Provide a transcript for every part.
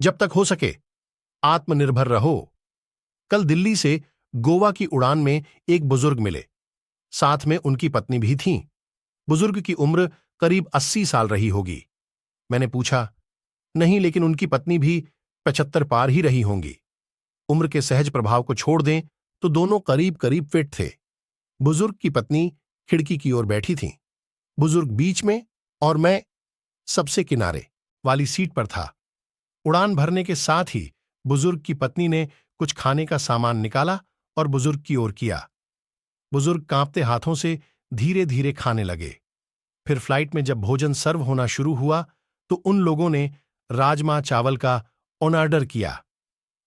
जब तक हो सके आत्मनिर्भर रहो। कल दिल्ली से गोवा की उड़ान में एक बुजुर्ग मिले। साथ में उनकी पत्नी भी थीं। बुजुर्ग की उम्र करीब 80 साल रही होगी। मैंने पूछा, नहीं, लेकिन उनकी पत्नी भी 75 पार ही रही होंगी। उम्र के सहज प्रभाव को छोड़ दें तो दोनों करीब करीब फिट थे। बुजुर्ग की पत्नी खिड़की की ओर बैठी थी, बुजुर्ग बीच में और मैं सबसे किनारे वाली सीट पर था। उड़ान भरने के साथ ही बुजुर्ग की पत्नी ने कुछ खाने का सामान निकाला और बुजुर्ग की ओर किया। बुजुर्ग कांपते हाथों से धीरे धीरे खाने लगे। फिर फ्लाइट में जब भोजन सर्व होना शुरू हुआ तो उन लोगों ने राजमा चावल का ऑर्डर किया।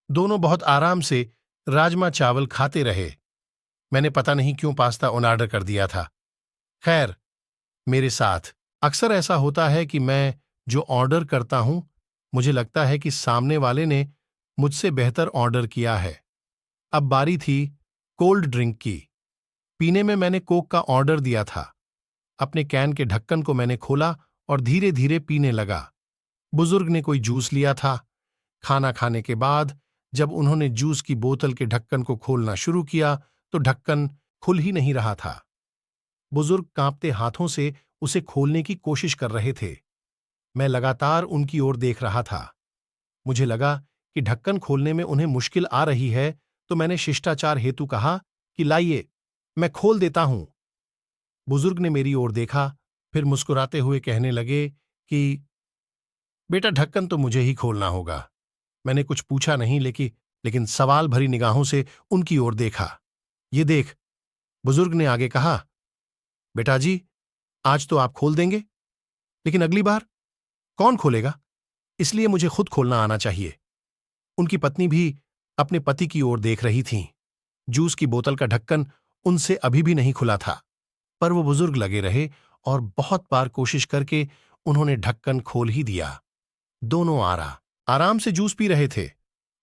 दोनों बहुत आराम से राजमा चावल खाते रहे। मैंने पता नहीं क्यों पास्ता ऑर्डर कर दिया था। खैर, मेरे साथ अक्सर ऐसा होता है कि मैं जो ऑर्डर करता हूं, मुझे लगता है कि सामने वाले ने मुझसे बेहतर ऑर्डर किया है। अब बारी थी कोल्ड ड्रिंक की। पीने में मैंने कोक का ऑर्डर दिया था। अपने कैन के ढक्कन को मैंने खोला और धीरे धीरे पीने लगा। बुजुर्ग ने कोई जूस लिया था। खाना खाने के बाद जब उन्होंने जूस की बोतल के ढक्कन को खोलना शुरू किया तो ढक्कन खुल ही नहीं रहा था। बुजुर्ग कांपते हाथों से उसे खोलने की कोशिश कर रहे थे। मैं लगातार उनकी ओर देख रहा था। मुझे लगा कि ढक्कन खोलने में उन्हें मुश्किल आ रही है, तो मैंने शिष्टाचार हेतु कहा कि लाइए, मैं खोल देता हूं। बुजुर्ग ने मेरी ओर देखा, फिर मुस्कुराते हुए कहने लगे कि बेटा, ढक्कन तो मुझे ही खोलना होगा। मैंने कुछ पूछा नहीं, लेकिन सवाल भरी निगाहों से उनकी ओर देखा। ये देख, बुजुर्ग ने आगे कहा, बेटा जी, आज तो आप खोल देंगे, लेकिन अगली बार कौन खोलेगा? इसलिए मुझे खुद खोलना आना चाहिए। उनकी पत्नी भी अपने पति की ओर देख रही थीं। जूस की बोतल का ढक्कन उनसे अभी भी नहीं खुला था, पर वो बुजुर्ग लगे रहे और बहुत बार कोशिश करके उन्होंने ढक्कन खोल ही दिया। दोनों आराम से जूस पी रहे थे।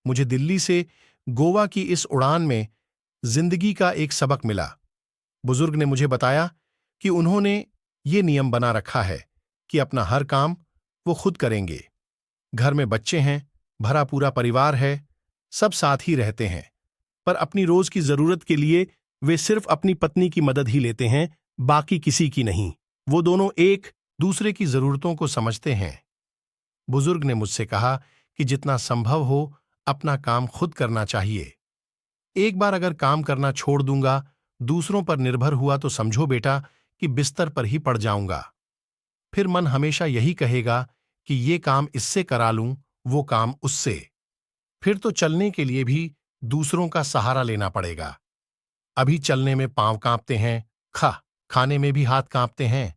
मुझे दिल्ली से गोवा की इस उड़ान में जिंदगी का एक सबक मिला। बुजुर्ग ने मुझे बताया कि उन्होंने ये नियम बना रखा है कि अपना हर काम वो खुद करेंगे। घर में बच्चे हैं, भरा पूरा परिवार है, सब साथ ही रहते हैं, पर अपनी रोज की जरूरत के लिए वे सिर्फ अपनी पत्नी की मदद ही लेते हैं, बाकी किसी की नहीं। वो दोनों एक दूसरे की जरूरतों को समझते हैं। बुजुर्ग ने मुझसे कहा कि जितना संभव हो अपना काम खुद करना चाहिए। एक बार अगर काम करना छोड़ दूंगा, दूसरों पर निर्भर हुआ, तो समझो बेटा कि बिस्तर पर ही पड़ जाऊंगा। फिर मन हमेशा यही कहेगा कि ये काम इससे करा लूं, वो काम उससे। फिर तो चलने के लिए भी दूसरों का सहारा लेना पड़ेगा। अभी चलने में पांव कांपते हैं, खाने में भी हाथ कांपते हैं,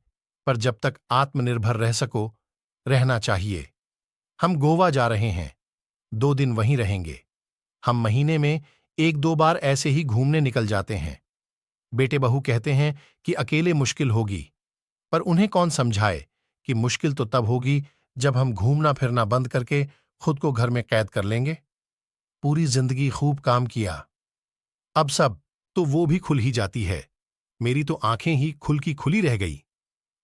पर जब तक आत्मनिर्भर रह सको, रहना चाहिए। हम गोवा जा रहे हैं, 2 दिन वहीं रहेंगे। हम महीने में 1-2 बार ऐसे ही घूमने निकल जाते हैं। बेटे बहू कहते हैं कि अकेले मुश्किल होगी, पर उन्हें कौन समझाए कि मुश्किल तो तब होगी जब हम घूमना फिरना बंद करके खुद को घर में कैद कर लेंगे। पूरी जिंदगी खूब काम किया, अब सब तो वो भी खुल ही जाती है। मेरी तो आंखें ही खुल की खुली रह गई।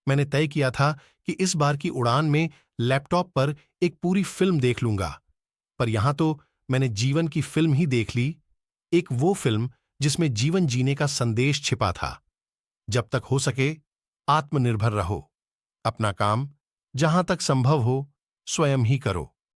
मैंने तय किया था कि इस बार की उड़ान में लैपटॉप पर एक पूरी फिल्म देख लूंगा, पर यहां तो मैंने जीवन की फिल्म ही देख ली। एक वो फिल्म जिसमें जीवन जीने का संदेश छिपा था। जब तक हो सके आत्मनिर्भर रहो। अपना काम जहां तक संभव हो स्वयं ही करो।